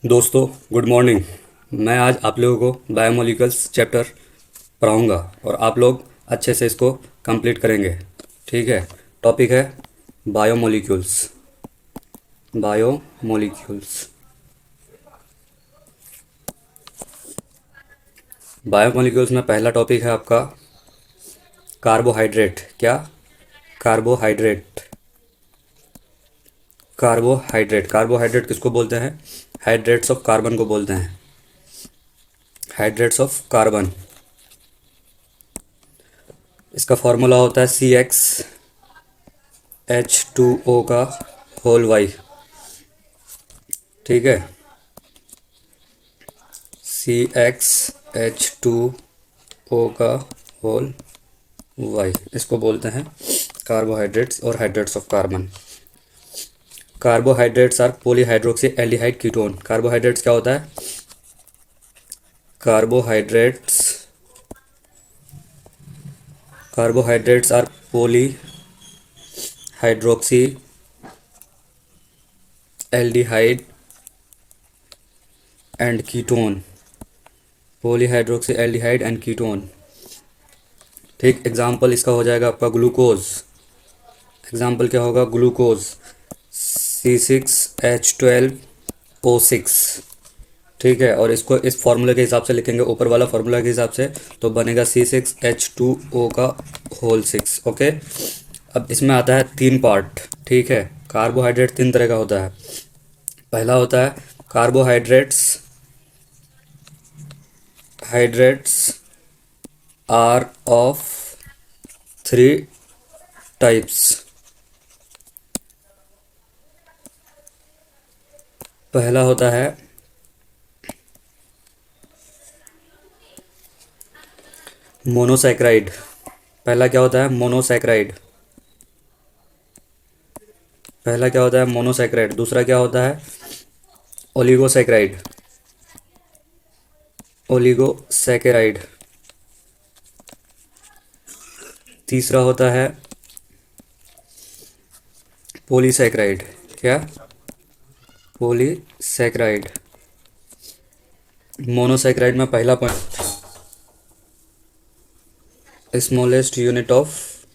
दोस्तों, good morning. मैं आज आप लोगों को बायोमोलिक्यूल्स चैप्टर पढ़ाऊँगा और आप लोग अच्छे से इसको कंप्लीट करेंगे। ठीक है। टॉपिक है बायोमोलिक्यूल्स। बायोमोलिक्यूल्स। बायोमोलिक्यूल्स में पहला टॉपिक है आपका कार्बोहाइड्रेट। क्या? कार्बोहाइड्रेट। कार्बोहाइड्रेट। कार्बोहाइड्रेट किसको बोलते हैं? हाइड्रेट्स ऑफ कार्बन को बोलते हैं। Hydrates of carbon. इसका फॉर्मूला होता है CH2O का होल वाई। ठीक है। CXH2O का होल वाई, इसको बोलते हैं कार्बोहाइड्रेट्स और hydrates of carbon. Carbohydrates are polyhydroxy aldehyde ketone. Carbohydrates क्या होता है? Carbohydrates carbohydrates are polyhydroxy aldehyde and ketone. Polyhydroxy aldehyde and ketone. ठीक। एग्जाम्पल इसका हो जाएगा आपका ग्लूकोज। एग्जाम्पल क्या होगा? Glucose C6H12O6। ठीक है। और इसको इस फॉर्मूले के हिसाब से लिखेंगे, ऊपर वाला फॉर्मूला के हिसाब से, तो बनेगा C6H2O का होल 6। ओके। अब इसमें आता है 3 पार्ट। ठीक है। कार्बोहाइड्रेट 3 तरह का होता है। पहला होता है carbohydrates. Hydrates are of 3 types. पहला होता है मोनोसैक्राइड। पहला क्या होता है? मोनोसैक्राइड। पहला क्या होता है? मोनोसैक्राइड। दूसरा क्या होता है? ओलिगोसैक्राइड। ओलिगोसैकेराइड। तीसरा होता है पॉलीसैक्राइड। क्या? पॉलीसैक्राइड। मोनोसैक्राइड में पहला point, smallest unit of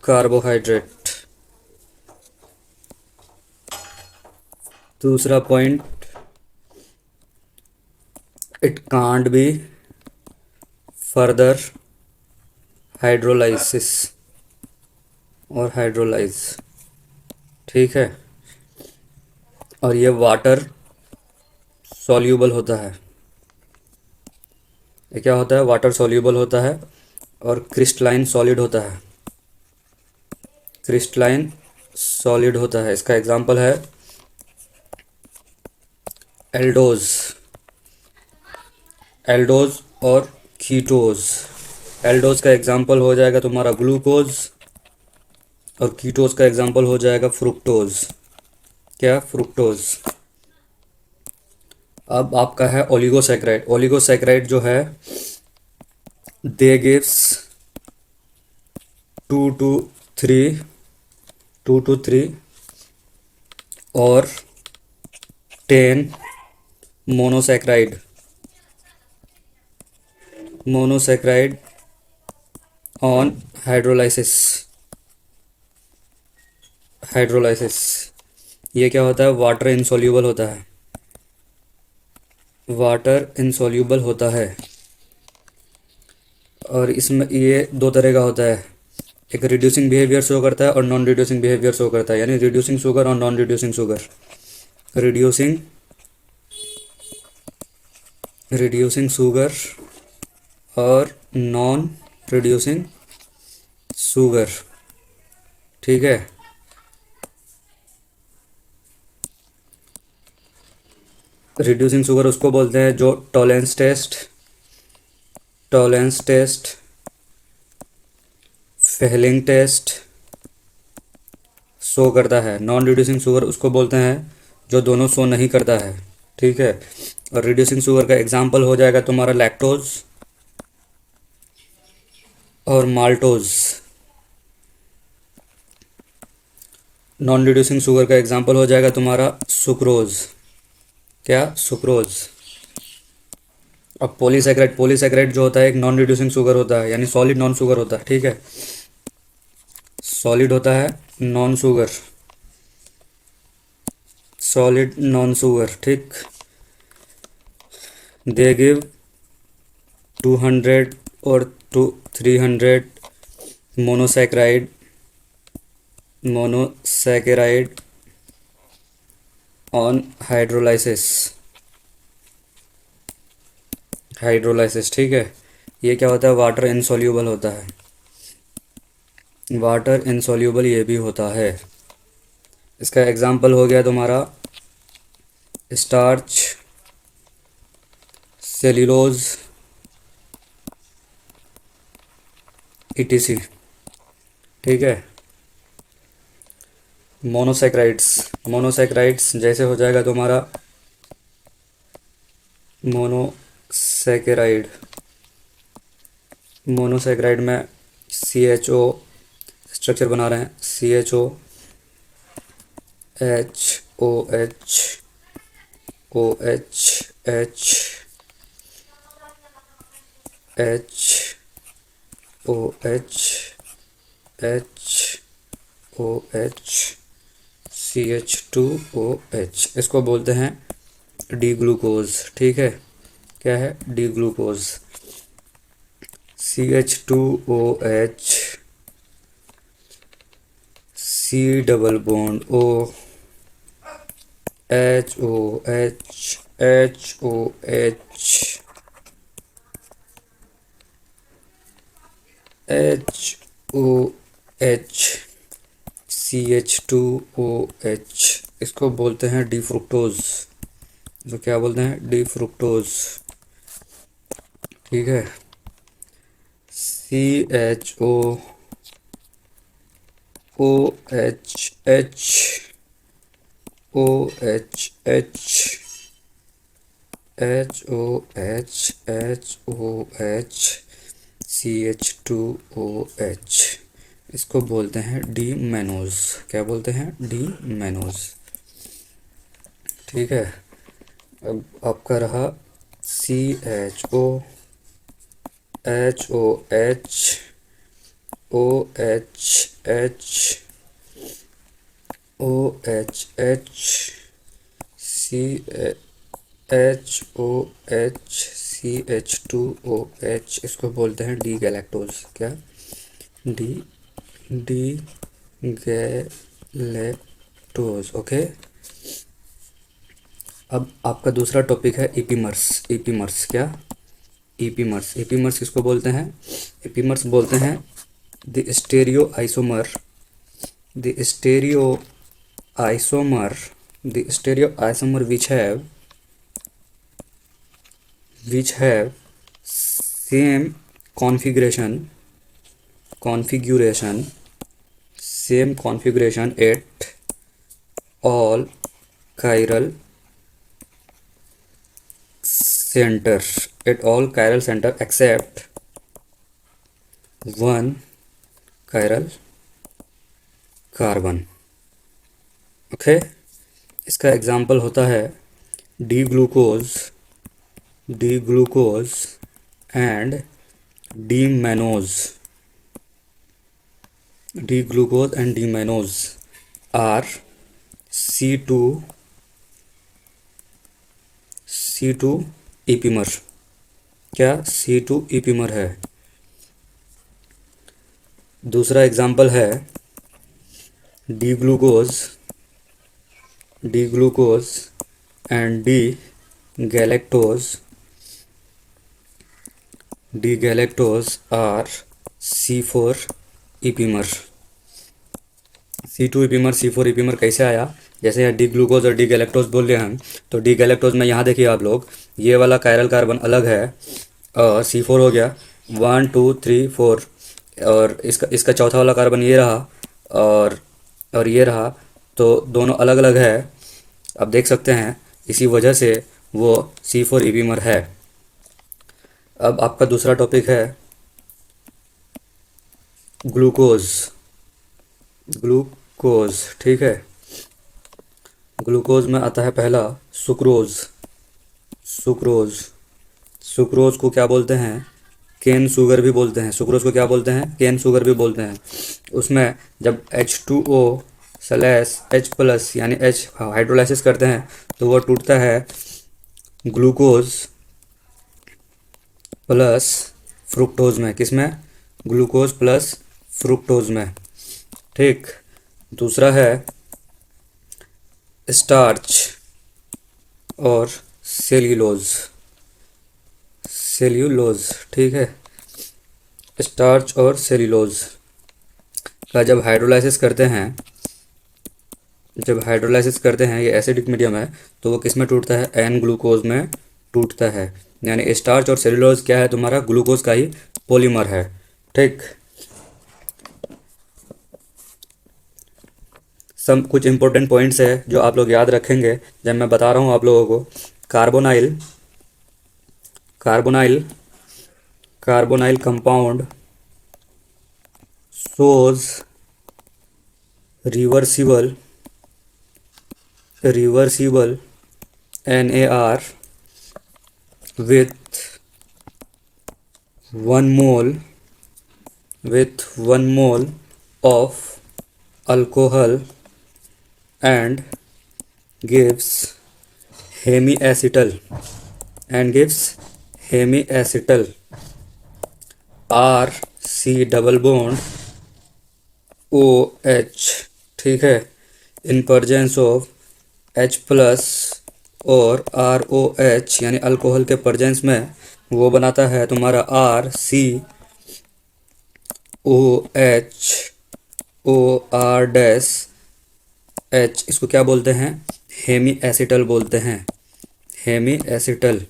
carbohydrate. दूसरा point, it can't be further hydrolysis और हाइड्रोलाइज। ठीक है। और ये वाटर सॉल्यूबल होता है। ये क्या होता है? वाटर सॉल्यूबल होता है और क्रिस्टलाइन सॉलिड होता है। क्रिस्टलाइन सॉलिड होता है। इसका एग्जांपल है एल्डोज। एल्डोज और कीटोज। एल्डोज का एग्जांपल हो जाएगा तुम्हारा ग्लूकोज और कीटोज का एग्जांपल हो जाएगा फ्रुक्टोज। क्या? फ्रुक्टोज। अब आपका है ओलिगोसैक्राइड। ओलिगोसैक्राइड जो है, दे गिव्स 2 to 3 और 10 monosaccharide. Monosaccharide on hydrolysis. Hydrolysis ये क्या होता है? वाटर इनसॉल्यूबल होता है। वाटर इनसॉल्यूबल होता है। और इसमें ये 2 तरह का होता है। एक रिड्यूसिंग बिहेवियर शो करता है और नॉन रिड्यूसिंग बिहेवियर शो करता है, यानी रिड्यूसिंग शुगर और non reducing sugar. Reducing reducing sugar और नॉन रिड्यूसिंग शुगर। ठीक है। रिड्यूसिंग शुगर उसको बोलते हैं जो Tollens test, Fehling test show करता है। नॉन रिड्यूसिंग शुगर उसको बोलते हैं जो दोनों शो नहीं करता है। ठीक है। और रिड्यूसिंग शुगर का एग्जांपल हो जाएगा तुम्हारा लैक्टोज और माल्टोज। नॉन रिड्यूसिंग शुगर का एग्जांपल हो जाएगा तुम्हारा सुक्रोज। क्या? सुक्रोज। अब पॉलीसैकेराइड, पॉलीसैकेराइड जो होता है एक नॉन रिड्यूसिंग शुगर होता है, यानी सॉलिड नॉन शुगर होता है, ठीक है, सॉलिड होता है, non sugar, solid non sugar, ठीक। दे गिव 200 और 300 monosaccharide, monosaccharide on hydrolysis, hydrolysis, ठीक है। ये क्या होता है? वाटर इनसॉल्यूबल होता है, वाटर इनसॉल्यूबल ये भी होता है। इसका एग्जांपल हो गया तुम्हारा स्टार्च, सेल्यूलोज, ईटीसी, ठीक है। मोनोसैकेराइड्स, मोनोसैकेराइड्स जैसे हो जाएगा तुम्हारा मोनोसैकेराइड, मोनोसैकेराइड में सी एच ओ स्ट्रक्चर बना रहे हैं, C H O H O H O H H H O H H O H CH2OH, इसको बोलते हैं डी ग्लूकोज, ठीक है। क्या है? D glucose. CH2OH, C double bond O, HOH, HOH, HOH, CH2OH, इसको बोलते हैं डी फ्रुक्टोज। तो क्या बोलते हैं? डी फ्रुक्टोज, ठीक है। CHO OHH OHH HOH CH2OH, इसको बोलते हैं डी मैनोज। क्या बोलते हैं? डी मैनोज, ठीक है। अब आपका रहा CHO HOH OHH OHH CHOH CH2OH, इसको बोलते हैं डी गैलेक्टोज। क्या? D galactose, okay. अब आपका दूसरा टॉपिक है ईपीमर्स। ईपीमर्स क्या? ईपीमर्स, ईपीमर्स किसको बोलते हैं? ईपीमर्स बोलते हैं the stereo isomer, the stereo isomer, the stereo isomer which have same configuration same configuration at all chiral center, at all chiral center except one chiral carbon, okay. इसका एग्जाम्पल होता है D glucose, D glucose and D mannose, D glucose and D mannose are C2 epimer. क्या? C2 epimer है। दूसरा example है D glucose and D galactose are C4 epimer. C2 epimer, C4 epimer कैसे आया? जैसे यहाँ डी ग्लूकोज और D galactose बोल रहे हैं हम, तो डी गैलेक्टोज में यहाँ देखिए आप लोग, ये वाला कायरल कार्बन अलग है और C4 हो गया 1 2 3 4, और इसका चौथा वाला कार्बन ये रहा और ये रहा, तो दोनों अलग अलग है। आप देख सकते हैं, इसी वजह से वो C4 ईपीमर है। अब आपका दूसरा टॉपिक है ग्लूकोज, ग्लूकोज, ठीक है। ग्लूकोज में आता है पहला सुक्रोज, सुक्रोज, सुक्रोज को क्या बोलते हैं, केन शुगर भी बोलते हैं। सुक्रोज को क्या बोलते हैं, केन शुगर भी बोलते हैं। उसमें जब H2O स्लैश H प्लस यानी H हाइड्रोलाइसिस करते हैं तो वो टूटता है ग्लूकोज प्लस फ्रुक्टोज में। किस में, ग्लूकोज प्लस फ्रुक्टोज में। ठीक। दूसरा है स्टार्च और सेल्यूलोज, सेल्यूलोज। ठीक है, स्टार्च और सेल्यूलोज का जब हाइड्रोलाइसिस करते हैं, जब हाइड्रोलाइसिस करते हैं, ये एसिडिक मीडियम है तो वो किस में टूटता है, एन ग्लूकोज में टूटता है। यानी स्टार्च और सेल्यूलोज क्या है, तुम्हारा ग्लूकोज का ही पॉलीमर है। ठीक। सब कुछ इंपॉर्टेंट पॉइंट्स है जो आप लोग याद रखेंगे जब मैं बता रहा हूँ आप लोगों को। Carbonyl, carbonyl, carbonyl compound shows reversible, reversible NAR with 1 mole, with 1 mole of alcohol and gives hemiacetal, and gives hemiacetal RC double bond OH। ठीक है, in presence of H plus और ROH यानी अल्कोहल के presence में वो बनाता है तुम्हारा RCOH, इसको क्या बोलते हैं, हेमी एसिटल बोलते हैं, hemiacetal.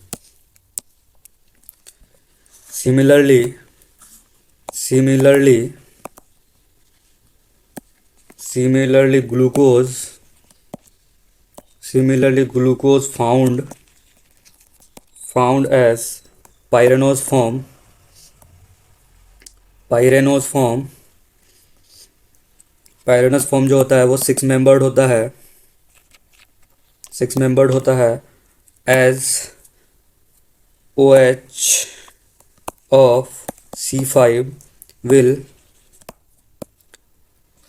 Similarly, similarly, similarly glucose, similarly glucose found, found as pyranose form, pyranose form, pyranose form जो होता है वो 6 membered होता है, 6 membered होता है as OH of C5 will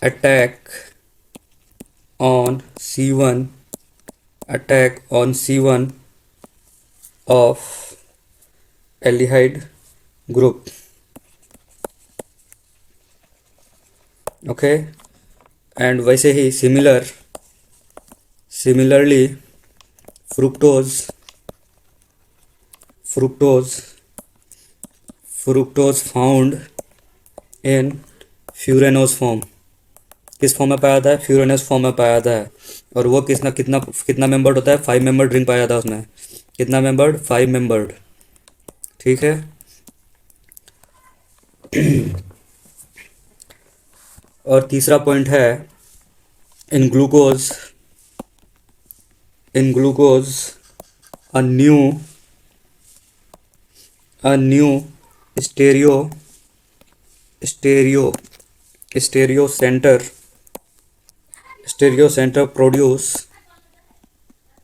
attack on C1, attack on C1 of aldehyde group। Okay. And वैसे ही similarly fructose, fructose found in furanose form. किस फॉर्म में पाया जाता है, फ्यूरेनस फॉर्म में पाया जाता है। और वो कितना कितना कितना मेंबर्ड होता है, 5 मेंबर्ड रिंग पाया जाता है उसमें। कितना मेंबर्ड, 5 मेंबर्ड। ठीक है। और तीसरा पॉइंट है in glucose, in glucose a new stereo stereo stereo centre, stereo centre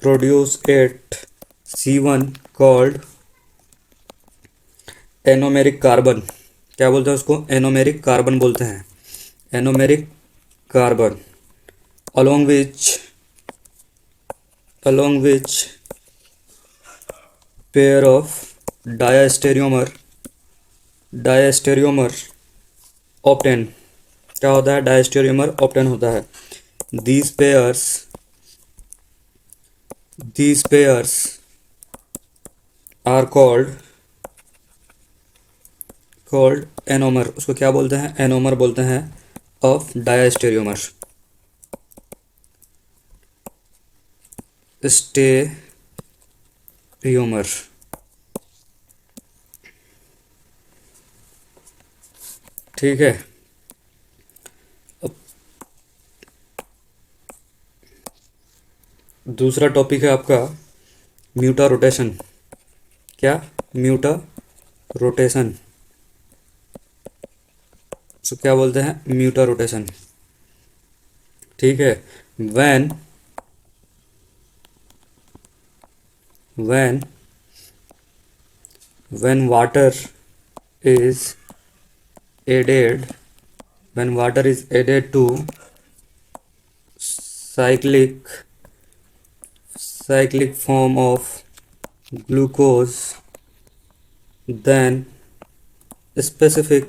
produce at C1 called anomeric carbon. क्या बोलते हैं उसको, एनोमेरिक कार्बन बोलते हैं, anomeric carbon. along which pair of diastereomer obtain। क्या होता है, डायस्टेरियोमर ऑप्टेन होता है। these pairs are called anomer. उसको क्या बोलते हैं, एनोमर बोलते हैं ऑफ डायस्टेरियोमर। स्टेरियोमर। ठीक है। अब दूसरा टॉपिक है आपका म्यूटा रोटेशन। क्या, म्यूटा रोटेशन। तो क्या बोलते हैं, म्यूटा रोटेशन। ठीक है। when when water is added to cyclic form of glucose, then specific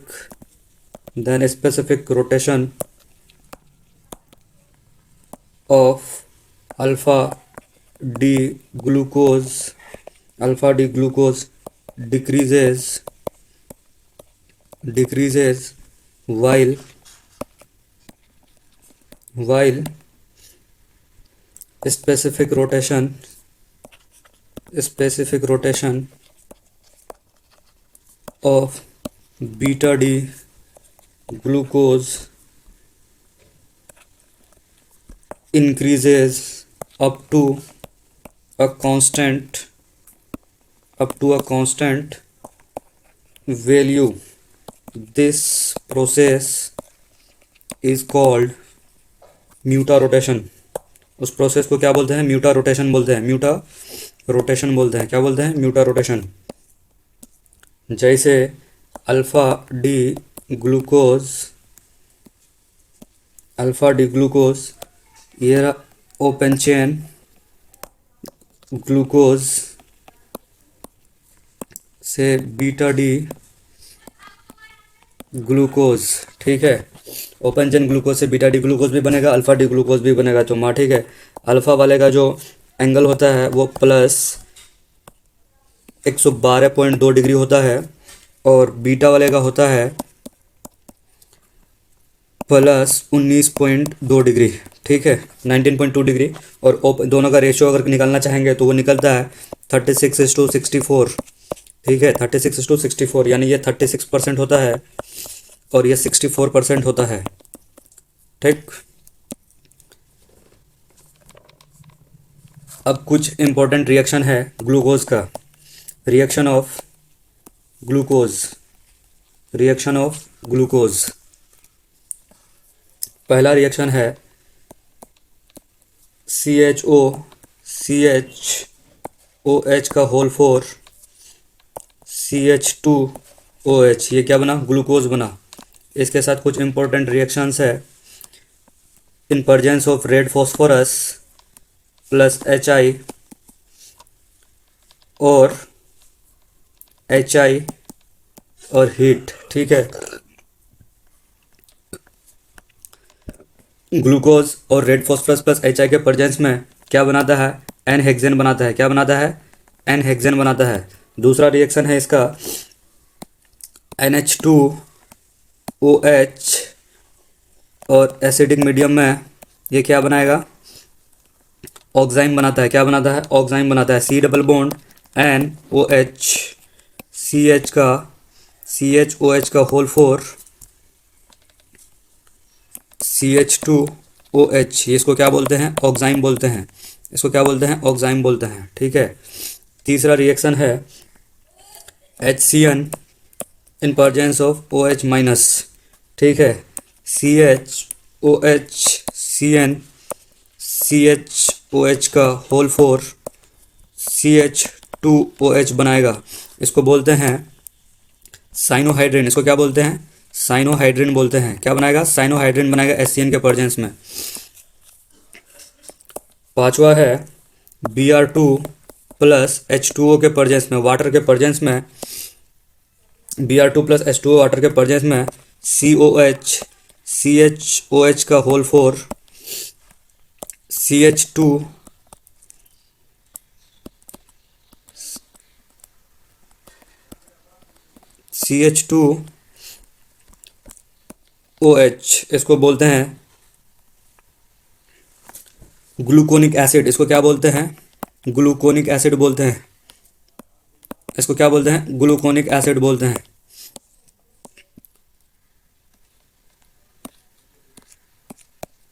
rotation of alpha D glucose decreases while specific rotation of beta D glucose increases up to a constant value. This process is called mutarotation. उस process को क्या बोलते हैं? म्यूटा rotation बोलते हैं. क्या बोलते हैं? म्यूटा रोटेशन. जैसे अल्फा डी ग्लूकोज ये ओपन चेन ग्लूकोज से बीटा डी ग्लूकोज, ठीक है. ओपन चेन ग्लूकोज से बीटा डी ग्लूकोज भी बनेगा, अल्फा डी ग्लूकोज भी बनेगा. तो माँ ठीक है, अल्फा वाले का जो एंगल होता है वो प्लस 112.2 डिग्री होता है और बीटा वाले का होता है प्लस 19.2 डिग्री, ठीक है, 19.2 डिग्री. और दोनों का रेशियो अगर निकालना चाहेंगे तो वो निकलता है 36:64, ठीक है, 36:64. यानी ये 36% होता है और ये 64% होता है, ठीक. अब कुछ इंपॉर्टेंट रिएक्शन है ग्लूकोज का. Reaction of glucose. पहला रिएक्शन है CHOH का होल 4 CH2OH. ये क्या बना? ग्लूकोज बना. इसके साथ कुछ इंपॉर्टेंट रिएक्शंस है. In presence of red phosphorus plus HI और हीट, ठीक है. ग्लूकोज और रेड फॉस्फोरस प्लस HI के प्रेजेंस में क्या बनाता है? एन हेक्सेन बनाता है. क्या बनाता है? एन हेक्सेन बनाता है. दूसरा रिएक्शन है इसका NH2OH और एसिडिक मीडियम में ये क्या बनाएगा? ऑक्साइम बनाता है. क्या बनाता है? ऑक्साइम बनाता है. C double bond NOH CHOH का होल 4 CH2OH. इसको क्या बोलते हैं? ऑक्साइम बोलते हैं. इसको क्या बोलते हैं? ऑक्साइम बोलते हैं, ठीक है. तीसरा रिएक्शन है HCN in presence of OH minus, ठीक है. CHOH CN CHOH का होल 4 CH2OH बनाएगा. इसको बोलते हैं साइनोहाइड्रिन. इसको क्या बोलते हैं? साइनोहाइड्रिन बोलते हैं. क्या बनाएगा? साइनोहाइड्रिन बनाएगा HCN के प्रेजेंस में. पांचवा है Br2 प्लस H2O के प्रेजेंस में, वाटर के प्रेजेंस में. Br2 प्लस H2O वाटर के प्रेजेंस में COH CHOH का होल 4 CH2OH. इसको बोलते हैं ग्लूकोनिक एसिड. इसको क्या बोलते हैं? ग्लूकोनिक एसिड बोलते हैं. इसको क्या बोलते हैं? ग्लूकोनिक एसिड बोलते हैं.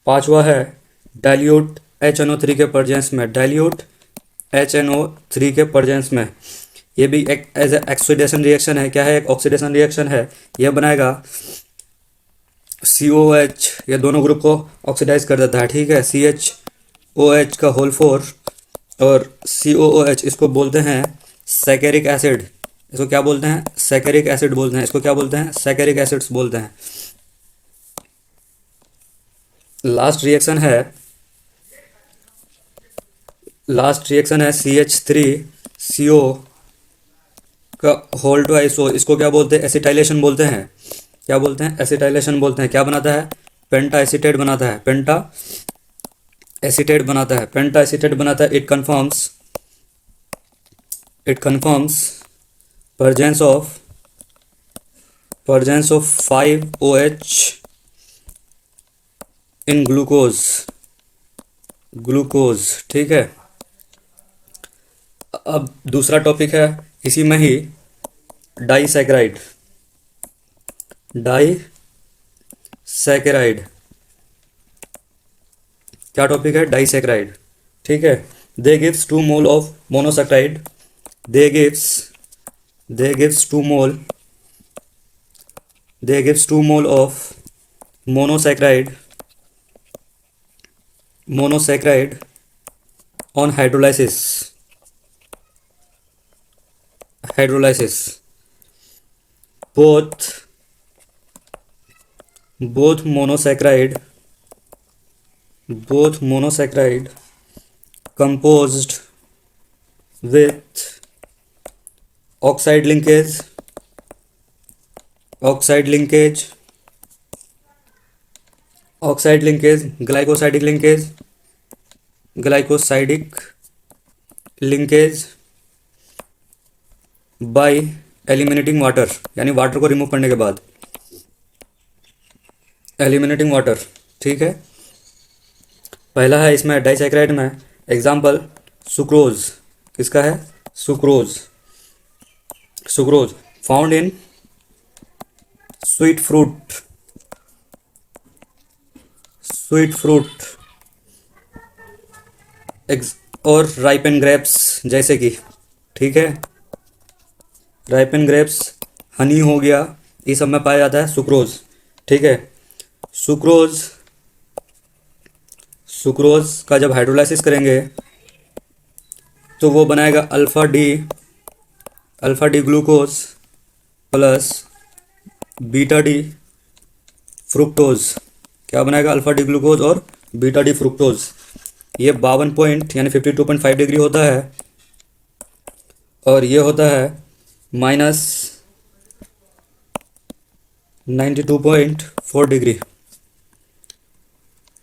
पांचवा है डाइल्यूट HNO3 के प्रेजेंस में. डाइल्यूट HNO3 के प्रेजेंस में ये भी एक एज ए ऑक्सीडेशन रिएक्शन है. क्या है? एक ऑक्सीडेशन रिएक्शन है. यह बनाएगा COH. ये दोनों ग्रुप को ऑक्सीडाइज कर देता है, ठीक है. CHOH का होल 4 और COOH. इसको बोलते हैं सैकेरिक एसिड. इसको क्या बोलते हैं? सैकरिक एसिड बोलते हैं। इसको क्या बोलते हैं? सैकरिक एसिड्स बोलते हैं। लास्ट रिएक्शन है, CH3CO का होल टू आइसो। इसको क्या बोलते हैं? एसिटाइलेशन बोलते हैं। क्या बोलते हैं? एसिटाइलेशन बोलते हैं। क्या बनाता है? पेंटा एसीटेट बनाता है। पेंटा एसीटेट बनाता है। पेंटा एसीटेट बनाता है। It confirms presence of 5OH in glucose. ठीक है। अब दूसरा टॉपिक है इसी में ही, डाइसैकेराइड। डाइसैकेराइड क्या टॉपिक है? डाइसैकेराइड। ठीक है। They gives 2 mole of monosaccharide. They gives they gives 2 mole they gives 2 mole of monosaccharide on hydrolysis. both both monosaccharide composed with oxide linkage oxide linkage glycosidic linkage bye eliminating water, यानी water को remove करने के बाद eliminating water. ठीक है। पहला है इसमें डाइसैकेराइड में एग्जाम्पल सुक्रोज। किसका है? Sucrose found in sweet fruit और राइपन ग्रेप्स जैसे कि। ठीक है। राइपन ग्रेप्स, हनी हो गया, ये सब में पाया जाता है सुक्रोज। ठीक है। सुक्रोज का जब हाइड्रोलाइसिस करेंगे तो वो बनाएगा alpha D glucose plus beta D fructose. क्या बनाएगा? अल्फा डी ग्लूकोज और बीटा डी फ्रुक्टोज। ये 52 पॉइंट यानी 52.5 डिग्री होता है, और ये होता है -92.4 डिग्री।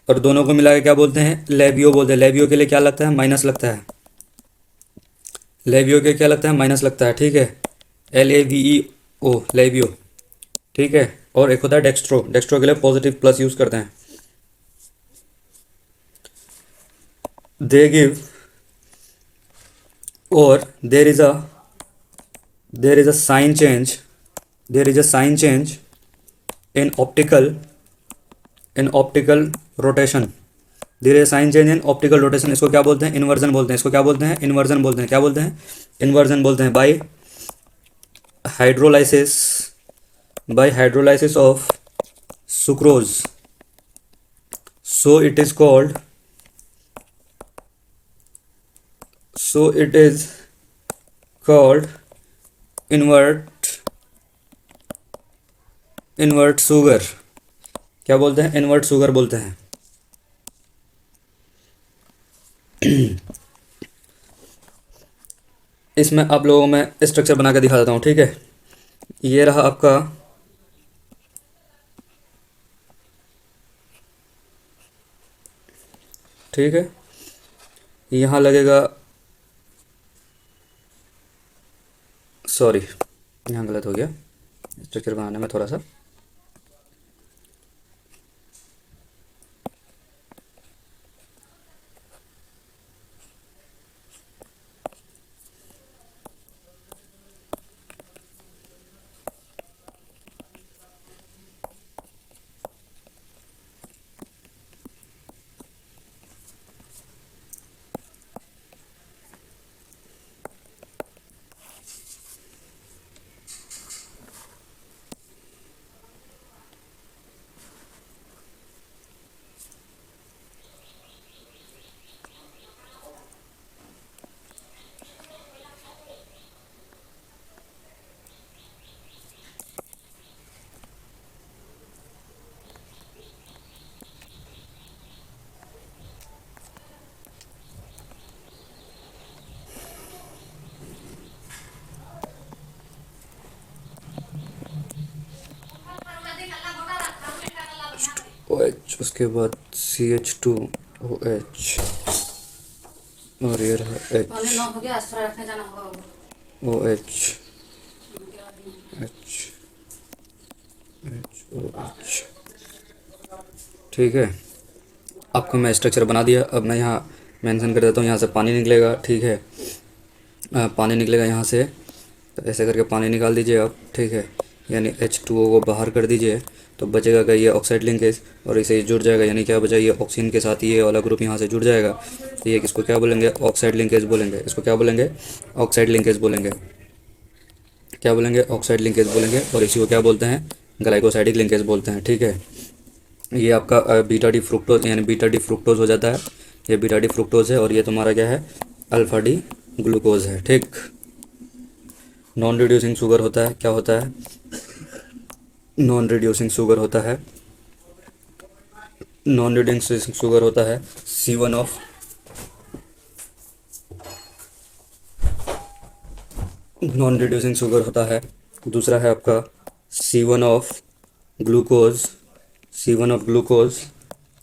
और दोनों को मिला के क्या बोलते हैं? लेबियो बोलते हैं। लेबियो के लिए क्या लगता है? माइनस लगता है। लेबियो के क्या लगता है? माइनस लगता है। ठीक है। LAVEO labio. ठीक है। और एक होता है डेक्स्ट्रो के लिए पॉजिटिव प्लस यूज करते हैं। दे गिव और there is a sign change in optical rotation. There is sign change in optical rotation. इसको क्या बोलते हैं? इन्वर्जन बोलते हैं। इसको क्या बोलते हैं? इन्वर्जन बोलते हैं। क्या बोलते हैं? इन्वर्जन बोलते हैं। Bye hydrolysis of sucrose, so it is called invert sugar. क्या बोलते हैं? इन्वर्ट शुगर बोलते हैं। इसमें आप लोगों में स्ट्रक्चर बना के दिखा देता हूँ। ठीक है। ये रहा आपका ठीक है। यहाँ लगेगा, सॉरी यहाँ गलत हो गया स्ट्रक्चर बनाने में थोड़ा सा। उसके बाद CH2OH और ये रहा H OH HOH। ठीक है, आपको मैं स्ट्रक्चर बना दिया। अब मैं यहाँ मेंशन कर देता हूँ, यहाँ से पानी निकलेगा। ठीक है, पानी निकलेगा यहाँ से, तो ऐसे करके पानी निकाल दीजिए आप। ठीक है, यानी H2O को बाहर कर दीजिए, तो बचेगा क्या, ये ऑक्साइड लिंकेज, और इसे जुड़ जाएगा। यानी क्या बचा, ये ऑक्सीजन के साथ ये वाला ग्रुप यहाँ से जुड़ जाएगा। तो ये किसको क्या बोलेंगे, ऑक्साइड लिंकेज बोलेंगे। इसको क्या बोलेंगे, ऑक्साइड लिंकेज बोलेंगे। क्या बोलेंगे, ऑक्साइड लिंकेज बोलेंगे। और इसी को क्या बोलते हैं, ग्लाइकोसाइडिक लिंकेज बोलते हैं। ठीक है, ये आपका बीटा डी फ्रुक्टोज, यानी बीटा डी फ्रुक्टोज हो जाता है। ये बीटा डी फ्रुक्टोज है, और ये तुम्हारा क्या है, अल्फा डी ग्लूकोज है। ठीक, नॉन रिड्यूसिंग शुगर होता है, क्या होता है, नॉन रिड्यूसिंग शुगर होता है, नॉन रिड्यूसिंग शुगर होता है C1 of, non reducing sugar होता है। दूसरा है आपका C1 of glucose, C1 of glucose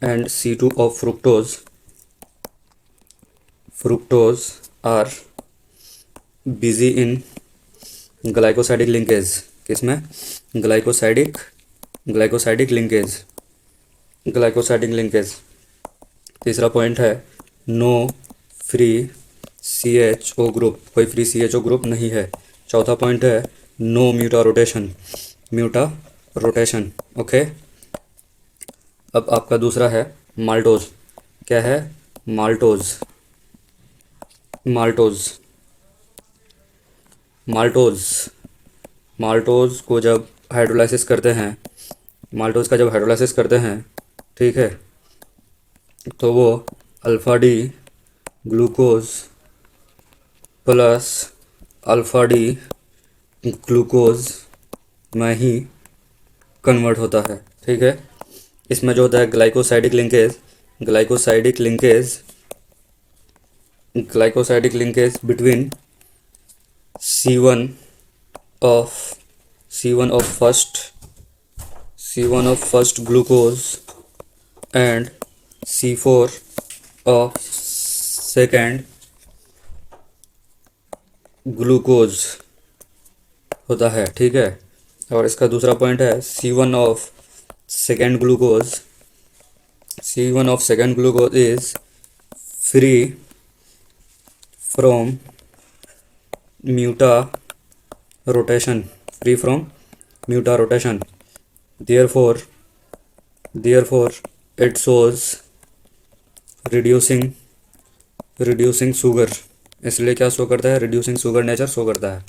and C2 of fructose. Fructose are busy in glycosidic linkage. किसमें, glycosidic, glycosidic linkage, glycosidic linkage. तीसरा पॉइंट है नो फ्री CHO ग्रुप, कोई free CHO group नहीं है। चौथा पॉइंट है no mutarotation, mutarotation. Okay, अब आपका दूसरा है माल्टोज। क्या है, माल्टोज, माल्टोज, माल्टोज। माल्टोज को जब हाइड्रोलाइसिस करते हैं, माल्टोज का जब हाइड्रोलाइसिस करते हैं, ठीक है, तो वो alpha D glucose plus alpha D glucose में ही कन्वर्ट होता है। ठीक है, इसमें जो होता है glycosidic linkage, glycosidic linkage, glycosidic linkage between C1 of C1 of first, C1 of first glucose and C4 of second glucose होता है। ठीक है, और इसका दूसरा पॉइंट है C1 of second glucose, C1 of second glucose is free from muta rotation, free from muta rotation, therefore it shows reducing sugar। इसलिए क्या शो करता है, रिड्यूसिंग शुगर नेचर शो करता है।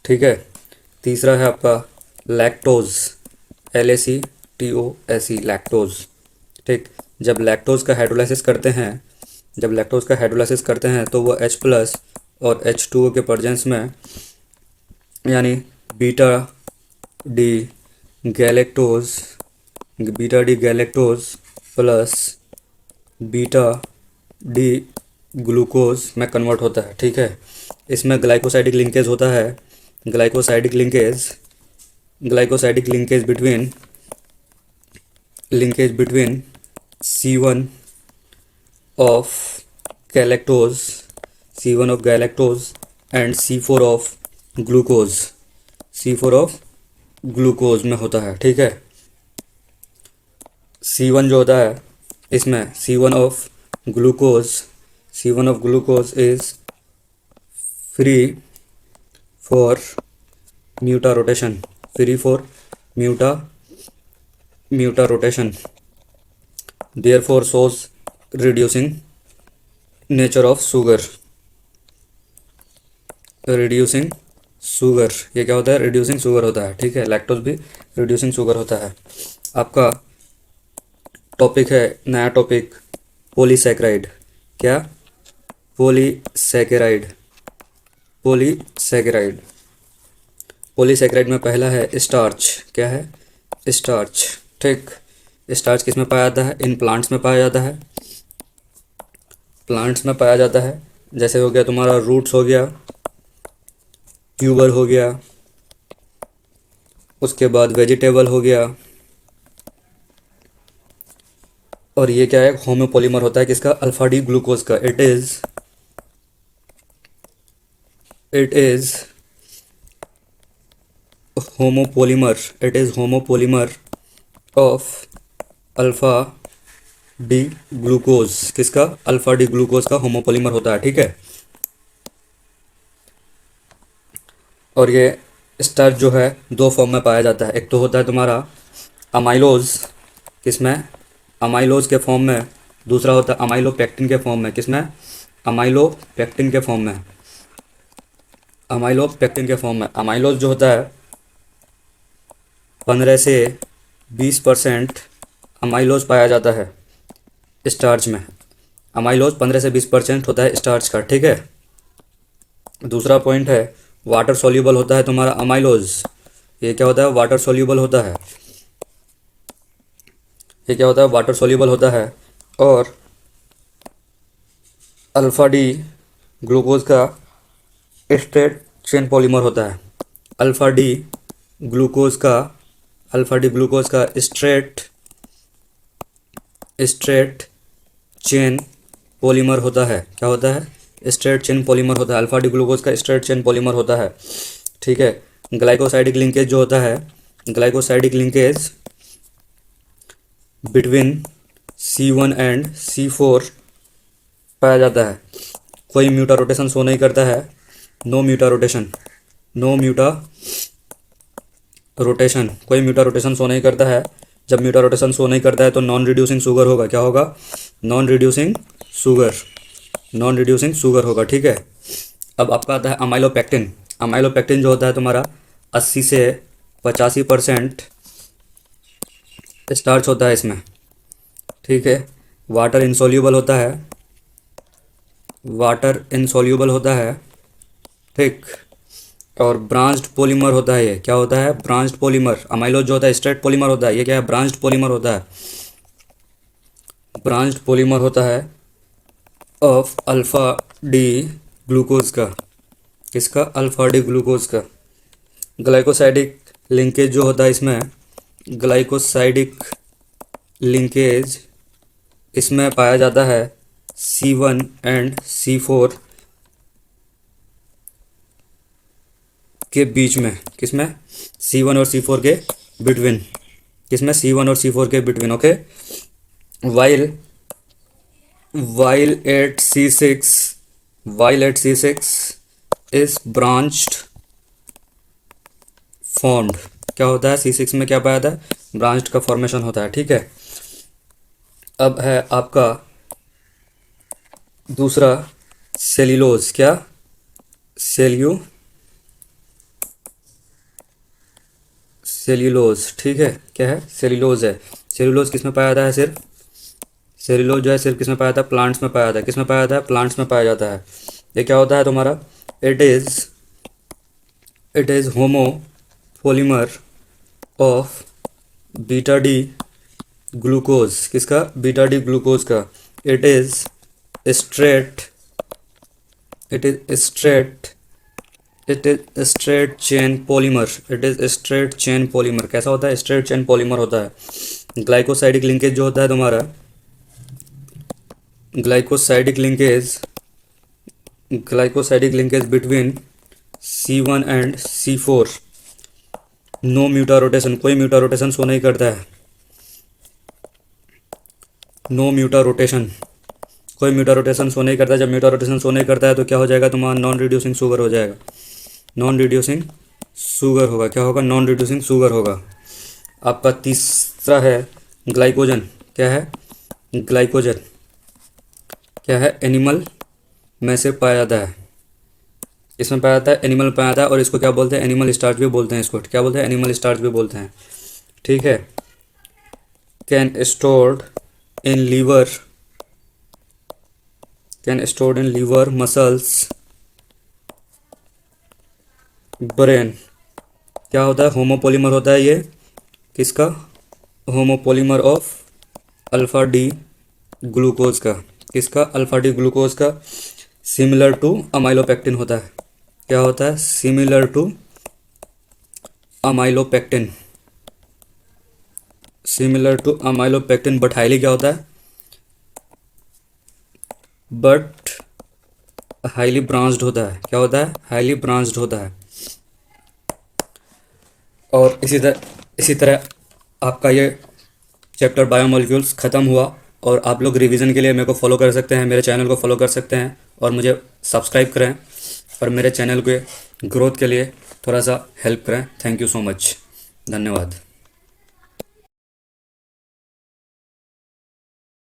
ठीक है, तीसरा है आपका लैक्टोज, LACTOSE, लैक्टोज। ठीक, जब लैक्टोज का हाइड्रोलाइसिस करते हैं, जब लैक्टोज का हाइड्रोलाइसिस करते हैं तो वो H प्लस और H2O के प्रेजेंस में, यानी beta D galactose, beta D galactose plus beta D glucose में कन्वर्ट होता है। ठीक है, इसमें ग्लाइकोसाइडिक लिंकेज होता है, glycosidic linkage, glycosidic linkage between, linkage between C1 of galactose, C1 of galactose and C4 of glucose, C4 of glucose में होता है। ठीक है, C1 जो होता है, इसमें C1 of glucose, C1 of glucose is free for mutarotation, free for mutarotation, therefore shows reducing nature of sugar, reducing sugar. ये क्या होता है, रिड्यूसिंग शुगर होता है। ठीक है, लैक्टोज भी रिड्यूसिंग शुगर होता है। आपका टॉपिक है, नया टॉपिक, पॉलीसैकेराइड। क्या, पॉलीसैकेराइड, पॉलीसैकेराइड। पॉलीसैकेराइड में पहला है स्टार्च। क्या है, स्टार्च। ठीक, स्टार्च किस में पाया जाता है, इन प्लांट्स में पाया जाता है, प्लांट्स में पाया जाता है। जैसे हो गया तुम्हारा रूट्स हो गया, ट्यूबर हो गया, उसके बाद वेजिटेबल हो गया, और ये क्या है, होमोपोलीमर होता है किसका, अल्फा डी ग्लूकोज का। It is homopolymer of alpha D glucose. किसका, अल्फा डी ग्लूकोज का होमोपोलीमर होता है, ठीक है। और ये स्टार्च जो है दो फॉर्म में पाया जाता है, एक तो होता है तुम्हारा अमाइलोज, किसमें, अमाइलोज के फॉर्म में। दूसरा होता है अमाइलोपेक्टिन के फॉर्म में, किसमें, अमाइलोपेक्टिन के फॉर्म में। अमाइलोज जो होता है 15 से 20% अमाइलोज पाया जाता है स्टार्च में। अमाइलोज 15 से 20% होता है स्टार्च का, ठीक है। दूसरा पॉइंट है वाटर सॉल्यूबल होता है तुम्हारा अमाइलोज। ये क्या होता है, वाटर सॉल्यूबल होता है। वाटर सॉल्यूबल होता है। और अल्फा डी ग्लूकोज का स्ट्रेट चेन पॉलीमर होता है। अल्फा डी ग्लूकोज का स्ट्रेट चेन पॉलीमर होता है। क्या होता है, स्ट्रेट चेन पॉलीमर होता है। अल्फा डी ग्लूकोज का स्ट्रेट चेन पॉलीमर होता है, ठीक है। ग्लाइकोसाइडिक लिंकेज जो होता है, glycosidic linkage between C1 and C4 पाया जाता है। कोई म्यूटा रोटेशन शो नहीं करता है, नो म्यूटा रोटेशन, कोई म्यूटा रोटेशन शो नहीं करता है। जब म्यूटा रोटेशन शो नहीं करता है तो नॉन रिड्यूसिंग शुगर होगा। क्या होगा, नॉन रिड्यूसिंग शुगर होगा, ठीक है। अब आपका आता है अमाइलोपेक्टिन जो होता है तुम्हारा 80 से 85% स्टार्च होता है इसमें, ठीक है। वाटर इनसोल्यूबल होता है, ठीक। और ब्रांच्ड पॉलीमर होता है। ये क्या होता है, ब्रांच्ड पॉलीमर। अमाइलोज जो होता है स्ट्रेट पॉलीमर होता है, ये क्या है, ब्रांच्ड पॉलीमर होता है ऑफ अल्फा डी ग्लूकोज का। किसका, अल्फा डी ग्लूकोज का। ग्लाइकोसाइडिक लिंकेज जो होता है इसमें, ग्लाइकोसाइडिक लिंकेज इसमें पाया जाता है C1 एंड C4 के बीच में। किसमें, C1 और C4 के बिटवीन। किसमें, C1 और C4 के between, okay. while at C6 is branched formed। क्या होता है, C6 में क्या पाया जाता है, ब्रांच्ड का फॉर्मेशन होता है, ठीक है। अब है आपका दूसरा सेल्यूलोज। क्या, सेल्यूलोज, ठीक है। क्या है, सेल्यूलोज है। सेल्यूलोज किस में पाया जाता है, सेल्यूलोज जो है सिर्फ किस में पाया जाता है, प्लांट्स में पाया जाता है। किस में पाया जाता है, प्लांट्स में पाया जाता है। ये क्या होता है तुम्हारा, it is homopolymer of beta D glucose. किसका, बीटा डी ग्लूकोज का। It is straight chain polymer. कैसा होता है, स्ट्रेट चेन पॉलीमर होता है। ग्लाइकोसाइडिक लिंकेज जो होता है तुम्हारा, glycosidic linkage between C1 and C4, no mutarotation, कोई म्यूटा रोटेशन शो नहीं करता है। कोई म्यूटा रोटेशन शो नहीं करता। जब म्यूटा रोटेशन शो नहीं करता है तो क्या हो जाएगा तुम्हारा, नॉन रिड्यूसिंग शुगर हो जाएगा। क्या होगा, नॉन रिड्यूसिंग शुगर होगा। आपका तीसरा है ग्लाइकोजन। क्या है, ग्लाइकोजन क्या है, एनिमल में से पाया जाता है। इसमें पाया जाता है, एनिमल में पाया जाता है। और इसको क्या बोलते हैं, एनिमल स्टार्च भी बोलते हैं। इसको क्या बोलते हैं, एनिमल स्टार्च भी बोलते हैं, ठीक है। Can stored in liver muscles brain. क्या होता है, होमोपोलीमर होता है ये। किसका, homopolymer of alpha D glucose का। किसका, अल्फा डी ग्लूकोज का। सिमिलर टू अमाइलोपेक्टिन होता है। क्या होता है, similar to amylopectin, but highly क्या होता है, बट हाईली ब्रांच्ड होता है। क्या होता है? हाईली ब्रांच्ड होता है। और इसी तरह आपका ये चैप्टर बायोमोलिक्यूल्स ख़त्म हुआ। और आप लोग रिवीजन के लिए मेरे को फॉलो कर सकते हैं, मेरे चैनल को फॉलो कर सकते हैं और मुझे सब्सक्राइब करें और मेरे चैनल के ग्रोथ के लिए थोड़ा सा हेल्प करें। Thank you so much. धन्यवाद।